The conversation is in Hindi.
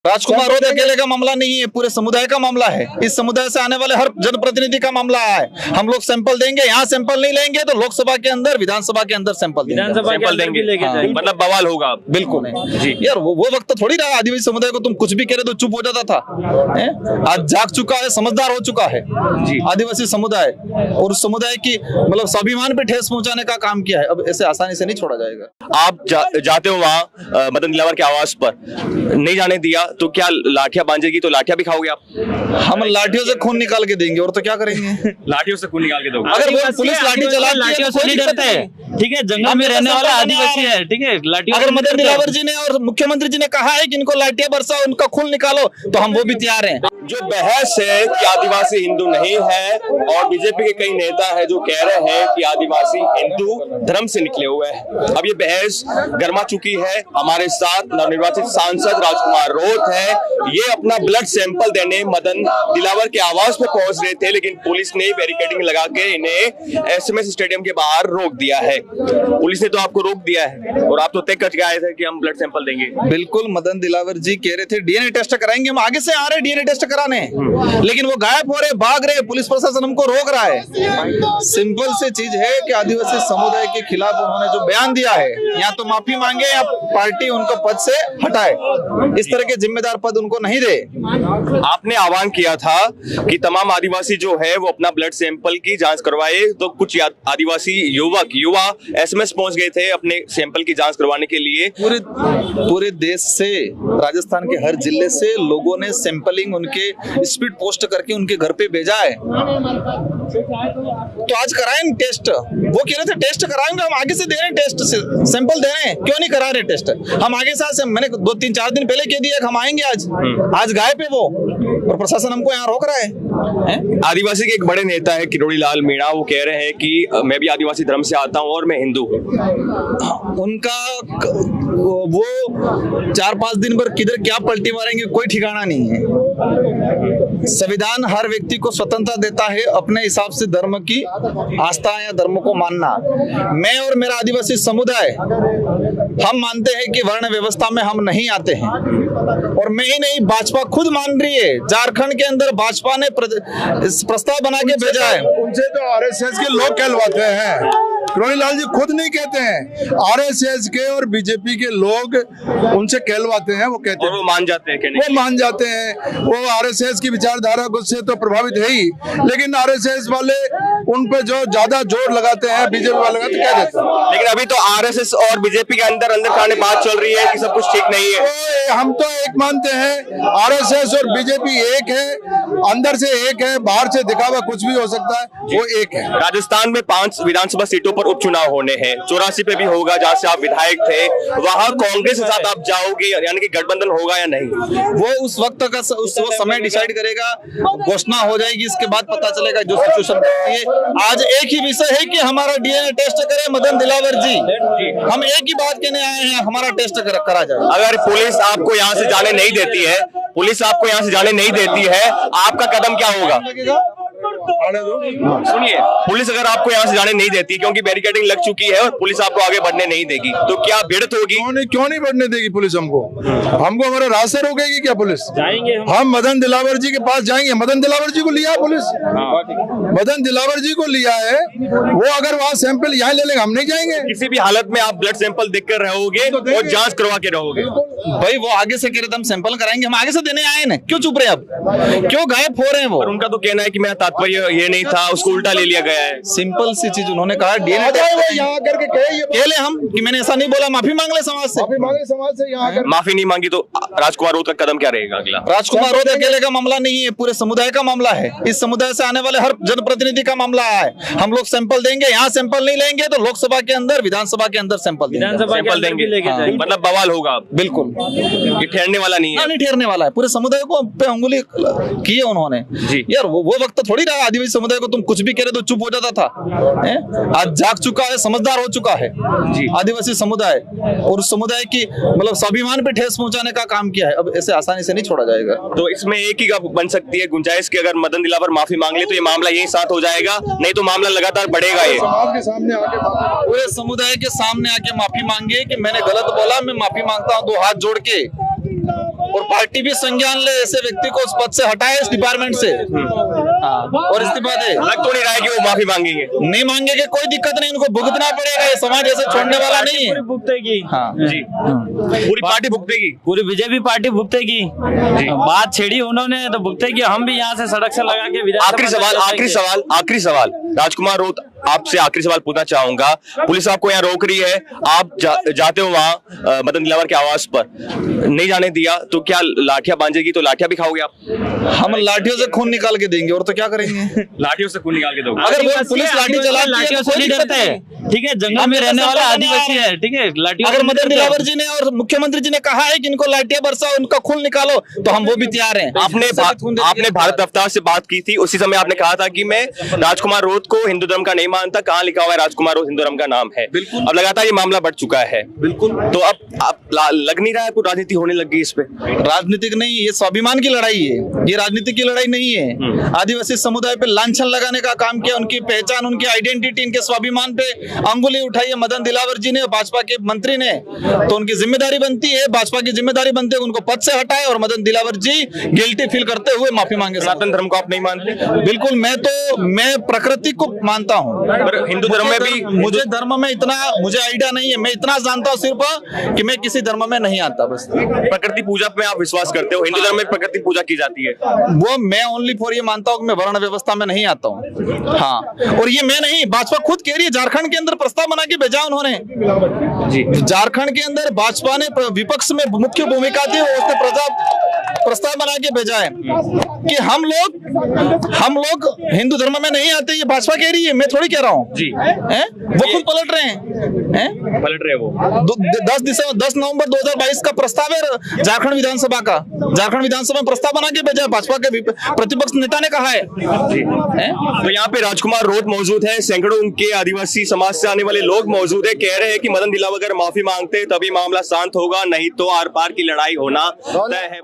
राजकुमार रोध अकेले का मामला नहीं है, पूरे समुदाय का मामला है। इस समुदाय से आने वाले हर जनप्रतिनिधि का मामला है। हम लोग सैंपल देंगे, यहाँ सैंपल नहीं लेंगे तो लोकसभा के अंदर, विधानसभा के अंदर सैंपल देंगे। हाँ। मतलब बवाल होगा। बिल्कुल जी यार, वो वक्त तो थोड़ी रहा आदिवासी समुदाय को तुम कुछ भी करे तो चुप हो जाता था। आज जाग चुका है, समझदार हो चुका है जी आदिवासी समुदाय, और उस समुदाय की मतलब स्वाभिमान पे ठेस पहुंचाने का काम किया है। अब ऐसे आसानी से नहीं छोड़ा जाएगा। आप जाते हो वहाँ मदन दिलावर के आवास पर, नहीं जाने दिया तो क्या लाठियां बांधेगी, तो लाठियां भी खाओगे आप? हम लाठियों से खून निकाल के देंगे, और तो क्या करेंगे। लाठियों से खून निकाल के दोगे? अगर वो पुलिस लाठी चलाती है, लाठियों से नहीं डरते हैं, ठीक है, जंगल में रहने वाला आदिवासी है, ठीक है। लाठियों अगर मदन दिलावर जी ने और मुख्यमंत्री जी ने कहा है कि इनको लाठियां बरसाओ, उनका खून निकालो, तो हम वो भी तैयार हैं। जो बहस है कि आदिवासी हिंदू नहीं है, और बीजेपी के कई नेता है जो कह रहे हैं कि आदिवासी हिंदू धर्म से निकले हुए हैं, अब ये बहस गर्मा चुकी है। हमारे साथ नवनिर्वाचित सांसद राजकुमार रोध है, ये अपना ब्लड सैंपल देने मदन दिलावर के आवास पे पहुंच रहे थे, लेकिन पुलिस ने बैरिकेडिंग लगा के इन्हें एसएमएस स्टेडियम के बाहर रोक दिया है। पुलिस ने तो आपको रोक दिया है, और आप तो तय कर आए थे कि हम ब्लड सैंपल देंगे। बिल्कुल, मदन दिलावर जी कह रहे थे डीएनए टेस्ट कराएंगे, हम आगे से आ रहे डीएनए टेस्ट कराने, लेकिन वो गायब हो रहे, भाग रहे, पुलिस प्रशासन हमको रोक रहा है। सिंपल सी चीज है कि आदिवासी समुदाय के खिलाफ उन्होंने जो बयान दिया है, या तो माफी मांगे या पार्टी उनको पद से हटाए। इस तरह के जिम्मेदार पद उनको नहीं दे। आपने आह्वान किया था कि तमाम आदिवासी जो है वो अपना ब्लड सैंपल की जांच करवाए, तो कुछ आदिवासी युवा एसएमएस पहुंच गए थे अपने सैंपल की जांच करवाने के लिए। पूरे देश से, राजस्थान के हर जिले से लोगों ने सैंपलिंग उनके स्पीड पोस्ट करके उनके घर पे भेजा है। तो आज कराएं टेस्ट, वो कह रहे थे टेस्ट कराएंगे, हम आगे से दे रहे हैं टेस्ट, सैंपल दे रहे हैं, क्यों नहीं करा रहे टेस्ट? हम आगे से, मैंने 2-3-4 दिन पहले कह दिया कि हम आएंगे आज गायब है वो, और प्रशासन हमको यहाँ रोक रहा है। आदिवासी के एक बड़े नेता है किरोड़ी लाल मीणा, वो कह रहे हैं कि मैं भी आदिवासी धर्म से आता हूँ और मैं हिंदू हूँ। उनका वो 4-5 दिन भर किधर क्या पलटी मारेंगे कोई ठिकाना नहीं है। संविधान हर व्यक्ति को स्वतंत्रता देता है अपने हिसाब से धर्म की आस्था या धर्म को मानना। मैं और मेरा आदिवासी समुदाय हम मानते हैं कि वर्ण व्यवस्था में हम नहीं आते हैं, और मैं ही नहीं, भाजपा खुद मान रही है। झारखंड के अंदर भाजपा ने प्रस्ताव बना के भेजा है। उनसे तो आरएसएस के लोग कहलवाते हैं, किरोड़ी लाल जी खुद नहीं कहते हैं, आरएसएस के और बीजेपी के लोग उनसे कहलवाते हैं। वो कहते हैं, वो मान जाते हैं, वो मान जाते हैं। वो आरएसएस की विचारधारा से तो प्रभावित है ही, लेकिन आरएसएस वाले उन पे जो ज्यादा जोर लगाते हैं, बीजेपी वाले तो कह देते हैं। लेकिन अभी तो आरएसएस और बीजेपी के अंदर खाने बात चल रही है कि सब कुछ ठीक नहीं है। तो हम तो एक मानते हैं, आरएसएस और बीजेपी एक है, अंदर से एक है, बाहर से दिखावा कुछ भी हो सकता है, वो एक है। राजस्थान में 5 विधानसभा सीटों पर उपचुनाव होने हैं, 84 पे भी होगा जहाँ से आप विधायक थे, वहाँ कांग्रेस के साथ आप जाओगे, यानी कि गठबंधन होगा या नहीं? वो उस वक्त का वो समय डिसाइड करेगा, घोषणा हो जाएगी, इसके बाद पता चलेगा जो सिचुएशन है। आज एक ही विषय है कि हमारा डीएनए टेस्ट करे मदन दिलावर जी, हम एक ही बात कहने आए हैं, हमारा टेस्ट करा जाए। अगर पुलिस आपको यहाँ से जाने नहीं देती है, आपका कदम क्या होगा? सुनिए, पुलिस अगर आपको यहाँ से जाने नहीं देती, क्योंकि बैरिकेडिंग लग चुकी है और पुलिस आपको आगे बढ़ने नहीं देगी, तो क्या भिड़त होगी? क्यों नहीं बढ़ने देगी पुलिस हमको हमारा रास्ता रोकेगी क्या पुलिस? जाएंगे हम मदन दिलावर जी के पास जाएंगे। मदन दिलावर जी को लिया पुलिस, मदन दिलावर जी को लिया है, वो अगर वहाँ सैंपल यहाँ ले लेंगे, हम नहीं जाएंगे। किसी भी हालत में आप ब्लड सैंपल देख कर रहोगे और जांच करवा के रहोगे। भाई वो आगे से कह रहे थे हम सैंपल कराएंगे, हम आगे से देने आए ना, क्यों चुप रहे? अब क्यों गायब हो रहे हैं वो? उनका तो कहना है कि मेरा तात्पर्य ये नहीं था, उसको उल्टा ले लिया गया है। सिंपल सी चीज उन्होंने कहा, डीएनए टेस्ट यहाँ करके कहे ले हम कि मैंने ऐसा नहीं बोला, माफी मांग ले समाज से। समाज से यहाँ माफी नहीं मांगी तो राजकुमार रोध का कदम क्या रहेगा अगला? राजकुमार रोध अकेले का मामला नहीं है, पूरे समुदाय का मामला है। इस समुदाय से आने वाले हर जनप्रतिनिधि का मामला है। हम लोग सैंपल देंगे, यहाँ सैंपल नहीं लेंगे तो लोकसभा के अंदर, विधानसभा के अंदर सैंपल देंगे। मतलब बवाल होगा। बिल्कुल, ये ठहरने वाला नहीं है। नहीं ठहरने वाला है। पूरे समुदाय को पे अंगुली की है उन्होंने यार। वो वक्त तो थोड़ी रहा आदिवासी समुदाय को तुम कुछ भी करे तो चुप हो जाता था। आज जाग चुका है, समझदार हो चुका है आदिवासी समुदाय, और उस समुदाय की मतलब स्वाभिमान पे ठेस पहुंचाने का काम किया है। अब ऐसे आसानी से नहीं छोड़ा जाएगा। तो इसमें एक ही बन सकती है गुंजाइश कि अगर मदन दिलावर माफी मांग ले तो ये मामला यही साथ हो जाएगा, नहीं तो मामला लगातार बढ़ेगा। ये समाज के सामने आके पूरे समुदाय के सामने आके माफी मांगे कि मैंने गलत बोला, मैं माफी मांगता हूँ 2 हाथ जोड़ के, और पार्टी भी संज्ञान ले ऐसे व्यक्ति को उस पद से हटाए इस डिपार्टमेंट से। हाँ, और इस्तीफा दे। लग तो नहीं रहा है कि वो माफी मांगेंगे। नहीं मांगेंगे कोई दिक्कत नहीं, उनको भुगतना पड़ेगा, ये समाज ऐसे छोड़ने वाला नहीं है। भुगतेगी। हाँ जी, पूरी पार्टी भुगतेगी। पूरी बीजेपी पार्टी भुगतेगी। बात छेड़ी उन्होंने तो भुगतेगी। हम भी यहाँ से सड़क से लगा के आखिरी सवाल राजकुमार रोत, आपसे आखिरी सवाल पूछना चाहूंगा। पुलिस आपको यहाँ रोक रही है, आप जाते हो वहाँ मदन दिलावर के आवास पर, नहीं जाने दिया तो क्या लाठियां बांधेगी? तो लाठियां भी खाओगे आप? हम लाठियों से खून निकाल के देंगे, और तो क्या करेंगे? लाठियों से खून निकाल के दोगे? अगर वो पुलिस लाठी चलाती है लाठियों तो से कोई नहीं दिक्कत डरते हैं, ठीक है, जंगल में रहने वाला आदिवासी है, ठीक है, लाठियों। अगर मदन दिलावर जी ने और मुख्यमंत्री जी ने कहा है कि इनको लाठियां बरसाओ, उनका खून निकालो, तो हम वो भी तैयार हैं। आपने भारत रफ्तार से बात की थी, उसी समय आपने कहा था कि मैं राजकुमार रोत को हिंदू धर्म का नहीं मानता। कहाँ लिखा हुआ है राजकुमार रोत हिंदू धर्म का नाम है? बिल्कुल। अब लगातार ये मामला बढ़ चुका है। बिल्कुल। तो अब लग नहीं रहा है कोई राजनीति होने लगी इस पे? राजनीतिक नहीं, ये स्वाभिमान की लड़ाई है, ये राजनीति की लड़ाई नहीं है। आदिवासी समुदाय पे लांछन लगाने का काम किया, उनकी पहचान, उनकी आइडेंटिटी, इनके स्वाभिमान पे अंगुली उठाई है मदन दिलावर जी ने, भाजपा के मंत्री ने। तो उनकी जिम्मेदारी बनती है, भाजपा की जिम्मेदारी बनती है उनको पद से हटाए और मदन दिलावर जी गिल्टी फील करते हुए माफी मांगे। सनातन धर्म को आप नहीं मानते? बिल्कुल, मैं प्रकृति को मानता हूँ। हिंदू धर्म में भी मुझे धर्म में इतना मुझे आइडिया नहीं है, मैं इतना जानता हूँ सिर्फ कि मैं किसी धर्म में नहीं आता। बस प्रकृति पूजा पे आप विश्वास करते हो? हिंदू धर्म में प्रकृति पूजा की जाती है। वो मैं ओनली फॉर ये मानता हूँ कि मैं वर्ण व्यवस्था में नहीं आता हूँ। हाँ, और ये मैं नहीं, भाजपा खुद कह रही है। झारखंड के अंदर प्रस्ताव बना के भेजा उन्होंने जी। झारखंड के अंदर भाजपा ने विपक्ष में मुख्य भूमिका थी, उसने प्रस्ताव बना के भेजा है कि हम लोग हिंदू धर्म में नहीं आते। ये भाजपा कह रही है, मैं थोड़ी कह रहा हूँ जी। वो खुद पलट रहे हैं, वो 10 नवंबर 2022 का प्रस्ताव है झारखंड विधानसभा का। झारखंड विधानसभा में प्रस्ताव बना के भेजा है, भाजपा के प्रतिपक्ष नेता ने कहा है। तो यहाँ पे राजकुमार रोत मौजूद है, सैकड़ों उनके आदिवासी समाज से आने वाले लोग मौजूद है, कह रहे हैं कि मदन दिलावर अगर माफी मांगते तभी मामला शांत होगा, नहीं तो आर पार की लड़ाई होना तय है।